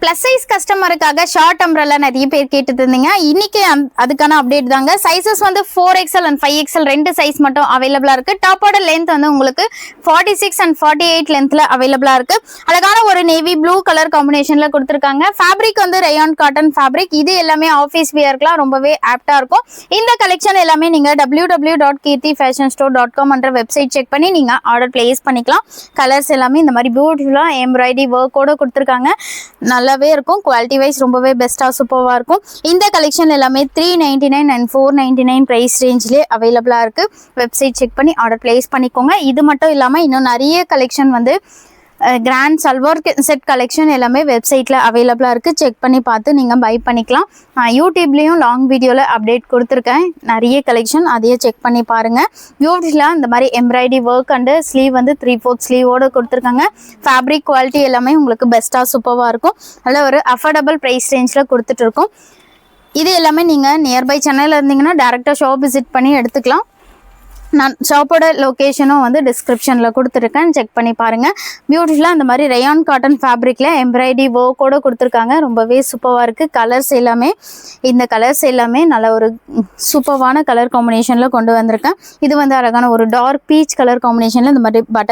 Plus size கஸ்டமருக்காக short umbrella நிறைய பேர் கேட்டுட்டு இருந்தீங்க. இன்னைக்கு அதுக்கான அப்டேட் தாங்க. சைஸஸ் வந்து 4XL அண்ட் 5XL ரெண்டு சைஸ் மட்டும் அவைலபிளா இருக்கு. டாப்போட லென்த் வந்து உங்களுக்கு 46 அண்ட் 48 லென்த்ல அவைலபிளா இருக்கு. அழகான ஒரு நேவி ப்ளூ கலர் காம்பினேஷன்ல கொடுத்துருக்காங்க. ஃபேப்ரிக் வந்து ரயான் காட்டன் ஃபேப்ரிக். இது எல்லாமே ஆஃபீஸ் வியர்க்குலாம் ரொம்பவே ஆப்டா இருக்கும். இந்த கலெக்ஷன் எல்லாமே நீங்க www.kirthifashionstore.com என்ற வெப்சைட் செக் பண்ணி நீங்க ஆர்டர் பிளேஸ் பண்ணிக்கலாம். கலர்ஸ் எல்லாமே இந்த மாதிரி பியூட்டிஃபுல்லா எம்ப்ராய்டரி ஒர்க்கோட கொடுத்துருக்காங்க. நல்லாவே இருக்கும். குவாலிட்டி வைஸ் ரொம்பவே பெஸ்டா சூப்பராக இருக்கும். இந்த கலெக்ஷன் எல்லாமே 399 அண்ட் 499 ப்ரைஸ் ரேஞ்சிலே அவைலபிளா இருக்கு. வெப்சைட் செக் பண்ணி ஆர்டர் பிளேஸ் பண்ணிக்கோங்க. இது மட்டும் இல்லாமல் இன்னும் நிறைய கலெக்ஷன் வந்து கிராண்ட் சல்வார் செட் கலெக்ஷன் எல்லாமே வெப்சைட்டில் அவைலபிளாக இருக்குது. செக் பண்ணி பார்த்து நீங்கள் பை பண்ணிக்கலாம். யூடியூப்லேயும் லாங் வீடியோவில் அப்டேட் கொடுத்துருக்கேன். நிறைய கலெக்ஷன் அதையே செக் பண்ணி பாருங்கள். பியூட்டிஃபுல்லாக இந்த மாதிரி எம்ப்ராய்டரி ஒர்க் அண்டு ஸ்லீவ் வந்து 3/4 ஸ்லீவோடு கொடுத்துருக்காங்க. ஃபேப்ரிக் குவாலிட்டி எல்லாமே உங்களுக்கு பெஸ்ட்டாக சூப்பராக இருக்கும். நல்ல ஒரு அஃபோர்டபுள் ப்ரைஸ் ரேஞ்சில் கொடுத்துட்ருக்கோம். இது எல்லாமே நீங்கள் நியர்பை சென்னையில் இருந்தீங்கன்னா டேரெக்டாக ஷாப் விசிட் பண்ணி எடுத்துக்கலாம். நான் ஷாப்போட லொக்கேஷனும் வந்து டிஸ்கிரிப்ஷனில் கொடுத்துருக்கேன். செக் பண்ணி பாருங்கள். பியூட்டிஃபுல்லாக அந்த மாதிரி ரயான் காட்டன் ஃபேப்ரிக்கில் எம்ப்ராய்டரி ஒர்க்கோடு கொடுத்துருக்காங்க. ரொம்பவே சூப்பராக இருக்குது. கலர்ஸ் எல்லாமே இந்த கலர்ஸ் எல்லாமே நல்ல ஒரு சூப்பரான கலர் காம்பினேஷனில் கொண்டு வந்திருக்கேன். இது வந்து அழகான ஒரு டார்க் பீச் கலர் காம்பினேஷனில் இந்த மாதிரி பட்டர்